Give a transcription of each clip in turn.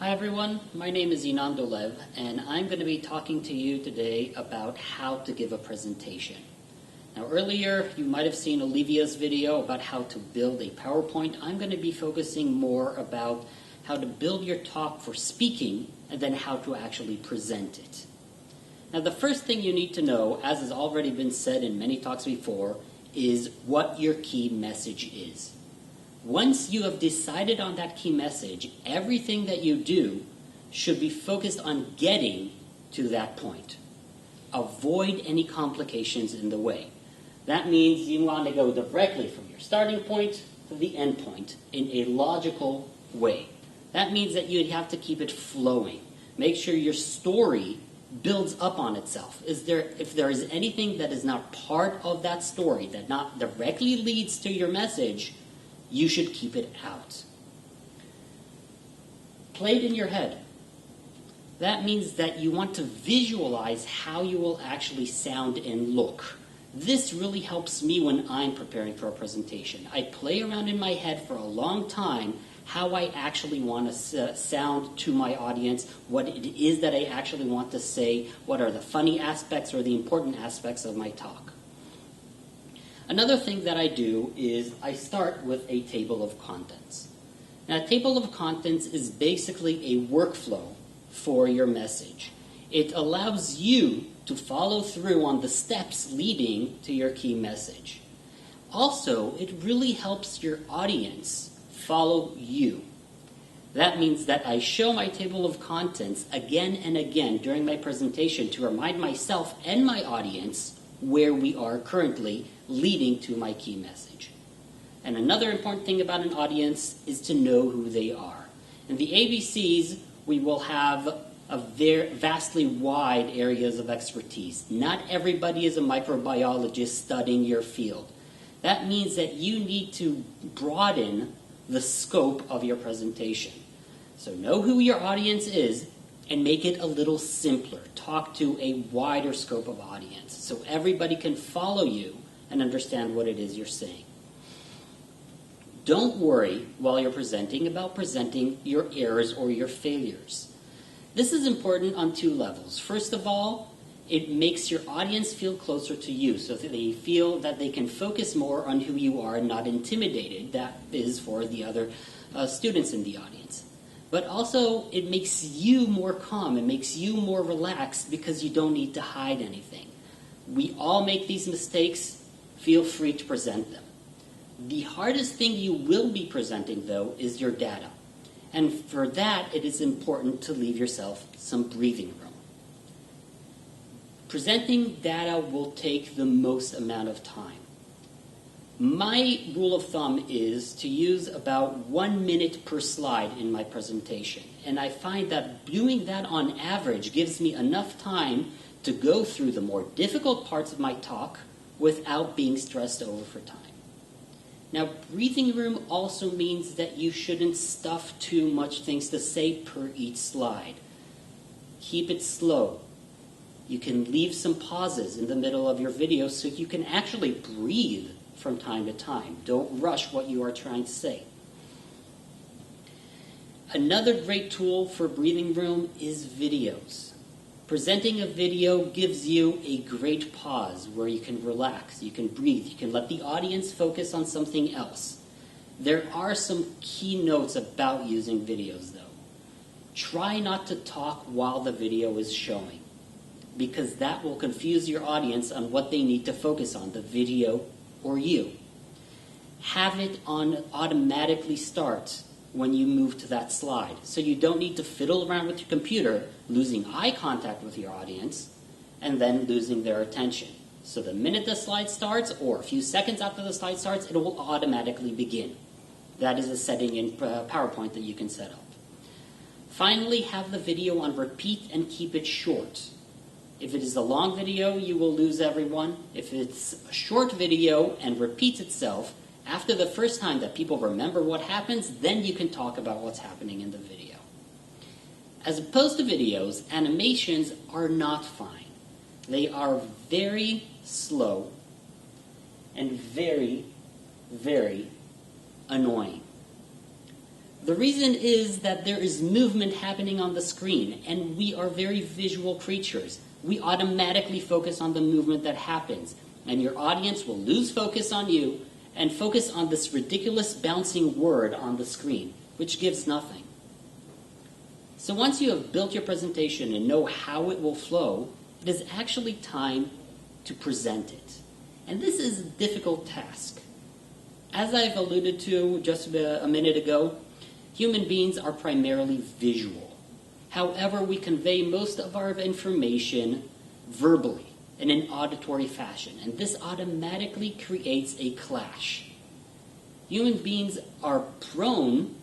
Hi everyone, my name is Yinnon Dolev, and I'm going to be talking to you today about how to give a presentation. Now earlier you might have seen Olivia's video about how to build a PowerPoint. I'm going to be focusing more about how to build your talk for speaking and then how to actually present it. Now the first thing you need to know, as has already been said in many talks before, is what your key message is. Once you have decided on that key message, everything that you do should be focused on getting to that point. Avoid any complications in the way. That means you want to go directly from your starting point to the end point in a logical way. That means that you have to keep it flowing. Make sure your story builds up on itself. If there is anything that is not part of that story, that not directly leads to your message, you should keep it out. Play it in your head. That means that you want to visualize how you will actually sound and look. This really helps me when I'm preparing for a presentation. I play around in my head for a long time how I actually want to sound to my audience, what it is that I actually want to say, what are the funny aspects or the important aspects of my talk. Another thing that I do is I start with a table of contents. Now, a table of contents is basically a workflow for your message. It allows you to follow through on the steps leading to your key message. Also, it really helps your audience follow you. That means that I show my table of contents again and again during my presentation to remind myself and my audience where we are currently leading to my key message. And another important thing about an audience is to know who they are. In the ABCs, we will have vastly wide areas of expertise. Not everybody is a microbiologist studying your field. That means that you need to broaden the scope of your presentation. So know who your audience is and make it a little simpler. Talk to a wider scope of audience so everybody can follow you and understand what it is you're saying. Don't worry while you're presenting about presenting your errors or your failures. This is important on two levels. First of all, it makes your audience feel closer to you so that they feel that they can focus more on who you are and not intimidated. That is for the other students in the audience. But also, it makes you more calm. It makes you more relaxed because you don't need to hide anything. We all make these mistakes. Feel free to present them. The hardest thing you will be presenting, though, is your data. And for that, it is important to leave yourself some breathing room. Presenting data will take the most amount of time. My rule of thumb is to use about 1 minute per slide in my presentation. And I find that doing that on average gives me enough time to go through the more difficult parts of my talk without being stressed over for time. Now, breathing room also means that you shouldn't stuff too much things to say per each slide. Keep it slow. You can leave some pauses in the middle of your video so you can actually breathe from time to time. Don't rush what you are trying to say. Another great tool for breathing room is videos. Presenting a video gives you a great pause where you can relax, you can breathe, you can let the audience focus on something else. There are some key notes about using videos, though. Try not to talk while the video is showing, because that will confuse your audience on what they need to focus on, the video or you. Have it on automatically start when you move to that slide, so you don't need to fiddle around with your computer, losing eye contact with your audience, and then losing their attention. So the minute the slide starts, or a few seconds after the slide starts, it will automatically begin. That is a setting in PowerPoint that you can set up. Finally, have the video on repeat and keep it short. If it is a long video, you will lose everyone. If it's a short video and repeats itself, after the first time that people remember what happens, then you can talk about what's happening in the video. As opposed to videos, animations are not fine. They are very slow and very, very annoying. The reason is that there is movement happening on the screen, and we are very visual creatures. We automatically focus on the movement that happens, and your audience will lose focus on you and focus on this ridiculous bouncing word on the screen, which gives nothing. So once you have built your presentation and know how it will flow, it is actually time to present it. And this is a difficult task. As I've alluded to just a minute ago, human beings are primarily visual. However, we convey most of our information verbally in an auditory fashion, and this automatically creates a clash. Human beings are prone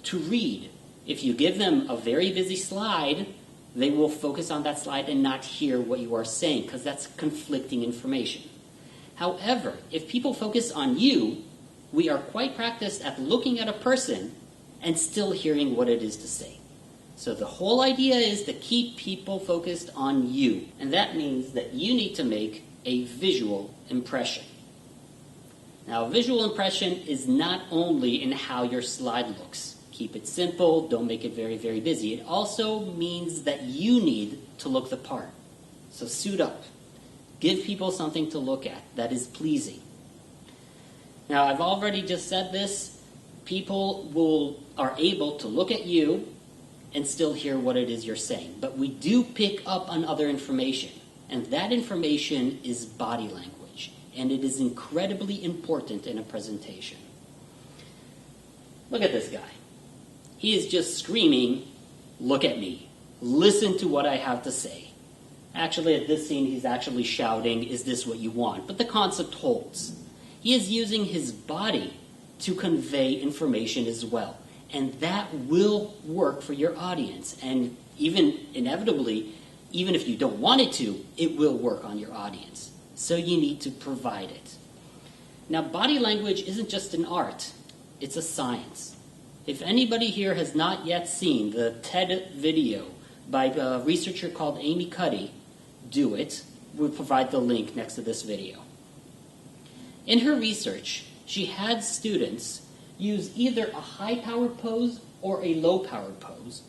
to read. If you give them a very busy slide, they will focus on that slide and not hear what you are saying, because that's conflicting information. However, if people focus on you, we are quite practiced at looking at a person and still hearing what it is to say. So the whole idea is to keep people focused on you, and that means that you need to make a visual impression. Now, a visual impression is not only in how your slide looks. Keep it simple, don't make it very, very busy. It also means that you need to look the part. So suit up. Give people something to look at that is pleasing. Now, I've already just said this. People are able to look at you and still hear what it is you're saying. But we do pick up on other information, and that information is body language, and it is incredibly important in a presentation. Look at this guy. He is just screaming, "Look at me. Listen to what I have to say." Actually, at this scene, he's actually shouting, "Is this what you want?" But the concept holds. He is using his body to convey information as well. And that will work for your audience. And even inevitably, even if you don't want it to, it will work on your audience. So you need to provide it. Now, body language isn't just an art. It's a science. If anybody here has not yet seen the TED video by a researcher called Amy Cuddy, do it. We'll provide the link next to this video. In her research, she had students use either a high-powered pose or a low-powered pose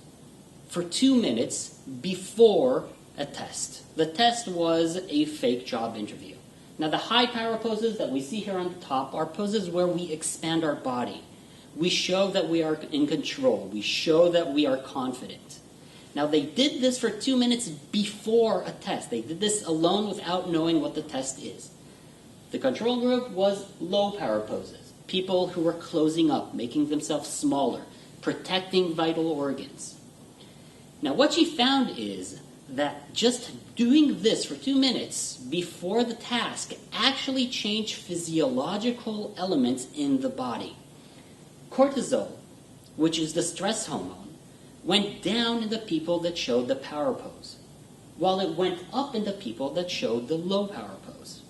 for 2 minutes before a test. The test was a fake job interview. Now, the high-power poses that we see here on the top are poses where we expand our body. We show that we are in control. We show that we are confident. Now, they did this for 2 minutes before a test. They did this alone without knowing what the test is. The control group was low-power poses. People who were closing up, making themselves smaller, protecting vital organs. Now, what she found is that just doing this for 2 minutes before the task actually changed physiological elements in the body. Cortisol, which is the stress hormone, went down in the people that showed the power pose, while it went up in the people that showed the low power pose.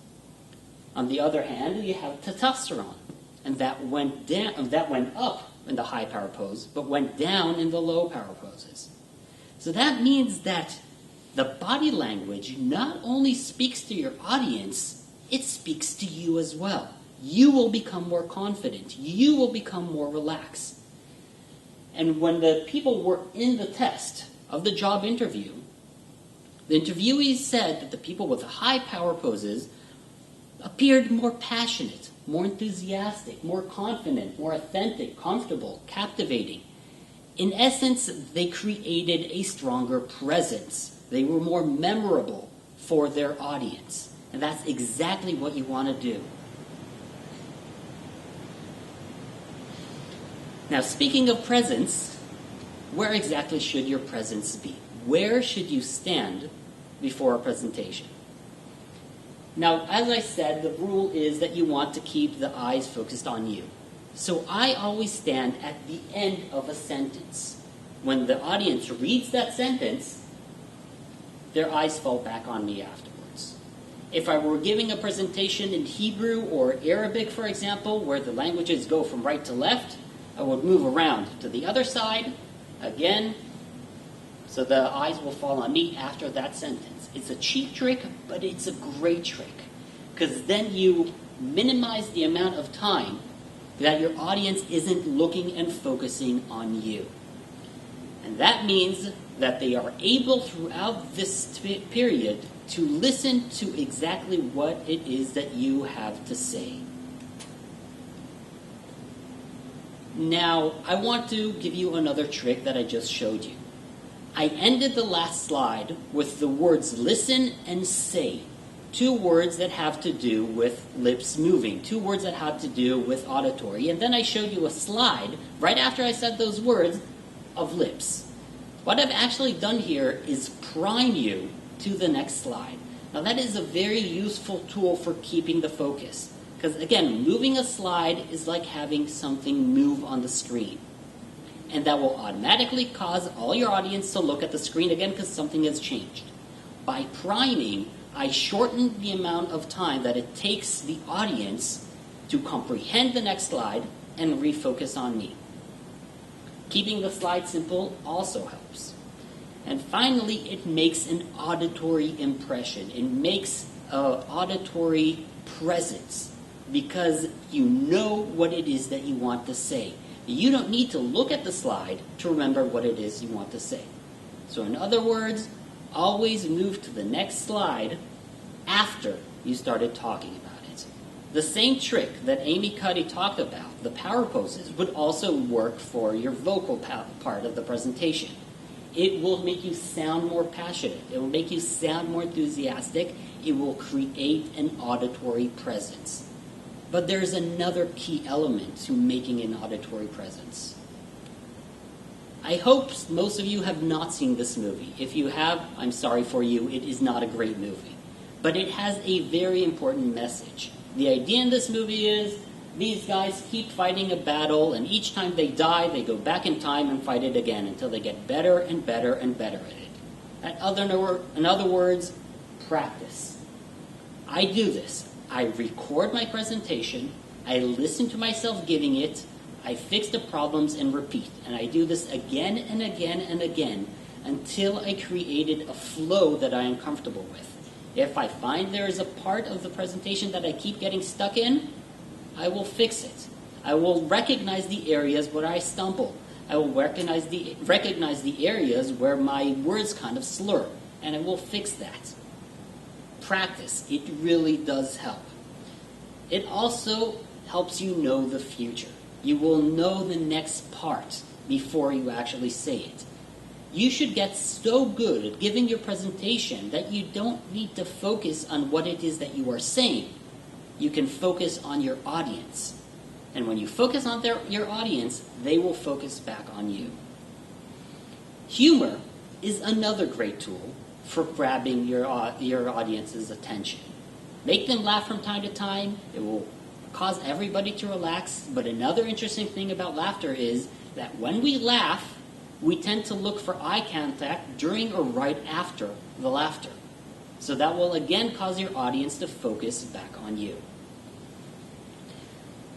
On the other hand, you have testosterone, and that went up in the high power pose, but went down in the low power poses. So that means that the body language not only speaks to your audience, it speaks to you as well. You will become more confident. You will become more relaxed. And when the people were in the test of the job interview, the interviewees said that the people with the high power poses appeared more passionate, more enthusiastic, more confident, more authentic, comfortable, captivating. In essence, they created a stronger presence. They were more memorable for their audience. And that's exactly what you want to do. Now, speaking of presence, where exactly should your presence be? Where should you stand before a presentation? Now, as I said, the rule is that you want to keep the eyes focused on you. So I always stand at the end of a sentence. When the audience reads that sentence, their eyes fall back on me afterwards. If I were giving a presentation in Hebrew or Arabic, for example, where the languages go from right to left, I would move around to the other side, again, so the eyes will fall on me after that sentence. It's a cheap trick, but it's a great trick, because then you minimize the amount of time that your audience isn't looking and focusing on you. And that means that they are able throughout this period to listen to exactly what it is that you have to say. Now, I want to give you another trick that I just showed you. I ended the last slide with the words listen and say. 2 words that have to do with lips moving, 2 words that have to do with auditory. And then I showed you a slide right after I said those words of lips. What I've actually done here is prime you to the next slide. Now that is a very useful tool for keeping the focus. Because again, moving a slide is like having something move on the screen. And that will automatically cause all your audience to look at the screen again because something has changed. By priming, I shorten the amount of time that it takes the audience to comprehend the next slide and refocus on me. Keeping the slide simple also helps. And finally, it makes an auditory impression. It makes an auditory presence because you know what it is that you want to say. You don't need to look at the slide to remember what it is you want to say. So in other words, always move to the next slide after you started talking about it. The same trick that Amy Cuddy talked about, the power poses, would also work for your vocal part of the presentation. It will make you sound more passionate. It will make you sound more enthusiastic. It will create an auditory presence. But there's another key element to making an auditory presence. I hope most of you have not seen this movie. If you have, I'm sorry for you, it is not a great movie. But it has a very important message. The idea in this movie is these guys keep fighting a battle, and each time they die, they go back in time and fight it again until they get better and better and better at it. In other words, practice. I do this. I record my presentation, I listen to myself giving it, I fix the problems and repeat. And I do this again and again and again until I created a flow that I am comfortable with. If I find there is a part of the presentation that I keep getting stuck in, I will fix it. I will recognize the areas where I stumble. I will recognize the areas where my words kind of slur, and I will fix that. Practice. It really does help. It also helps you know the future. You will know the next part before you actually say it. You should get so good at giving your presentation that you don't need to focus on what it is that you are saying. You can focus on your audience. And when you focus on your audience, they will focus back on you. Humor is another great tool for grabbing your audience's attention. Make them laugh from time to time. It will cause everybody to relax. But another interesting thing about laughter is that when we laugh, we tend to look for eye contact during or right after the laughter. So that will again cause your audience to focus back on you.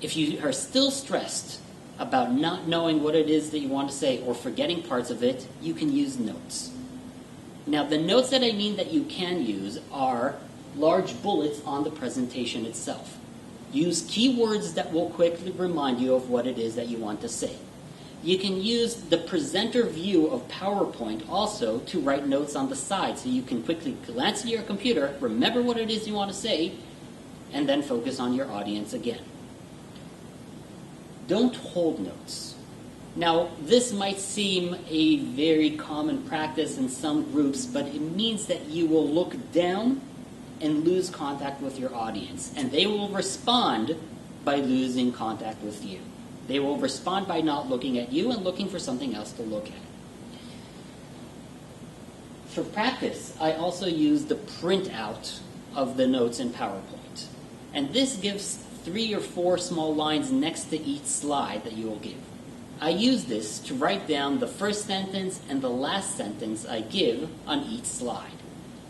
If you are still stressed about not knowing what it is that you want to say or forgetting parts of it, you can use notes. Now, the notes that I mean that you can use are large bullets on the presentation itself. Use keywords that will quickly remind you of what it is that you want to say. You can use the presenter view of PowerPoint also to write notes on the side so you can quickly glance at your computer, remember what it is you want to say, and then focus on your audience again. Don't hold notes. Now, this might seem a very common practice in some groups, but it means that you will look down and lose contact with your audience, and they will respond by losing contact with you. They will respond by not looking at you and looking for something else to look at. For practice, I also use the printout of the notes in PowerPoint. And this gives 3 or 4 small lines next to each slide that you will give. I use this to write down the first sentence and the last sentence I give on each slide.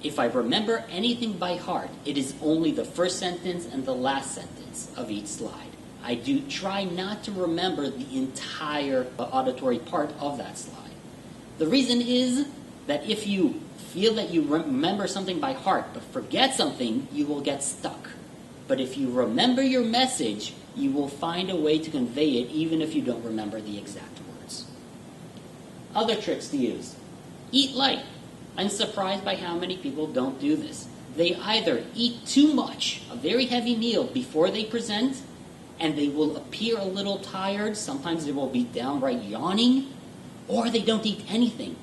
If I remember anything by heart, it is only the first sentence and the last sentence of each slide. I do try not to remember the entire auditory part of that slide. The reason is that if you feel that you remember something by heart but forget something, you will get stuck. But if you remember your message, you will find a way to convey it even if you don't remember the exact words. Other tricks to use. Eat light. I'm surprised by how many people don't do this. They either eat too much, a very heavy meal, before they present, and they will appear a little tired. Sometimes they will be downright yawning, or they don't eat anything.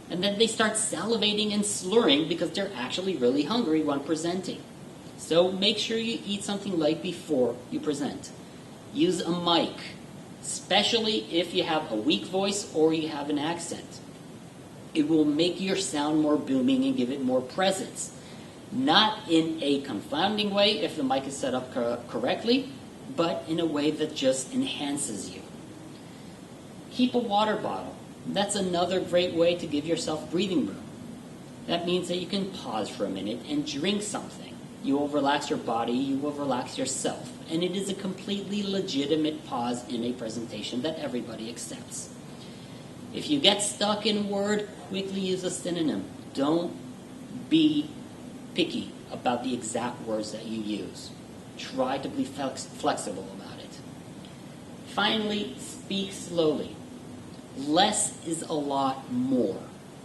And then they start salivating and slurring because they're actually really hungry when presenting. So make sure you eat something light before you present. Use a mic, especially if you have a weak voice or you have an accent. It will make your sound more booming and give it more presence. Not in a confounding way if the mic is set up correctly, but in a way that just enhances you. Keep a water bottle. That's another great way to give yourself breathing room. That means that you can pause for a minute and drink something. You will relax your body, you will relax yourself, and it is a completely legitimate pause in a presentation that everybody accepts. If you get stuck in a word, quickly use a synonym. Don't be picky about the exact words that you use. Try to be flexible about it. Finally, speak slowly. Less is a lot more.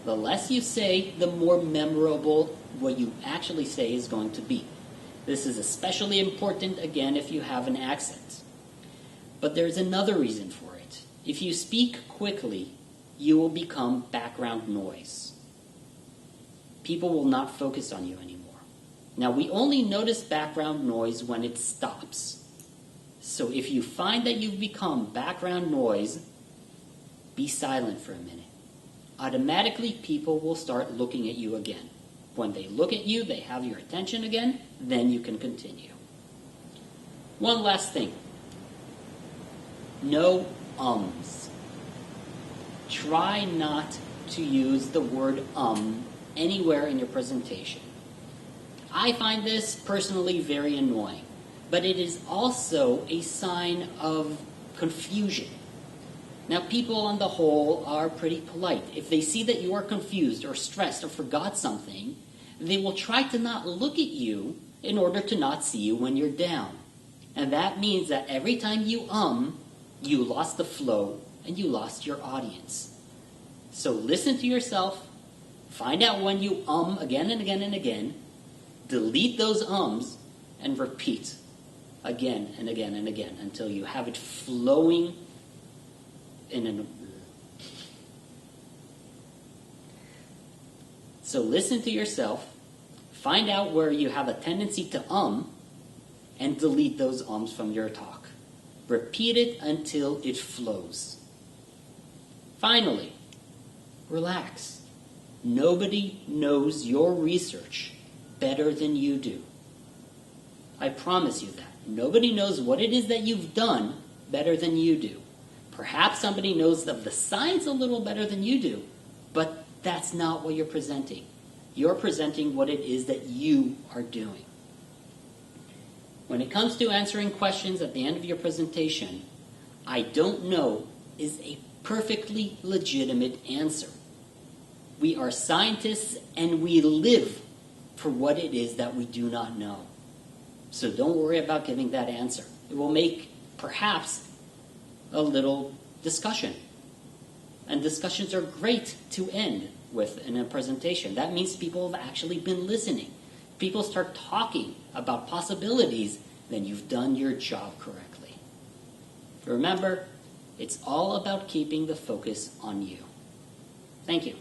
The less you say, the more memorable what you actually say is going to be. This is especially important, again, if you have an accent. But there's another reason for it. If you speak quickly, you will become background noise. People will not focus on you anymore. Now, we only notice background noise when it stops. So if you find that you've become background noise, be silent for a minute. Automatically, people will start looking at you again. When they look at you, they have your attention again, then you can continue. One last thing. No ums. Try not to use the word anywhere in your presentation. I find this personally very annoying, but it is also a sign of confusion. Now, people on the whole are pretty polite. If they see that you are confused or stressed or forgot something, they will try to not look at you in order to not see you when you're down. And that means that every time you lost the flow and you lost your audience. So listen to yourself, find out when you again and again and again, delete those and repeat again and again and again until you have it flowing So listen to yourself, find out where you have a tendency to and delete those from your talk. Repeat it until it flows. Finally, relax. Nobody knows your research better than you do. I promise you that. Nobody knows what it is that you've done better than you do. Perhaps somebody knows of the science a little better than you do, but that's not what you're presenting. You're presenting what it is that you are doing. When it comes to answering questions at the end of your presentation, I don't know is a perfectly legitimate answer. We are scientists and we live for what it is that we do not know. So don't worry about giving that answer. It will make, perhaps, a little discussion. And discussions are great to end with in a presentation. That means people have actually been listening. People start talking about possibilities, then you've done your job correctly. Remember, it's all about keeping the focus on you. Thank you.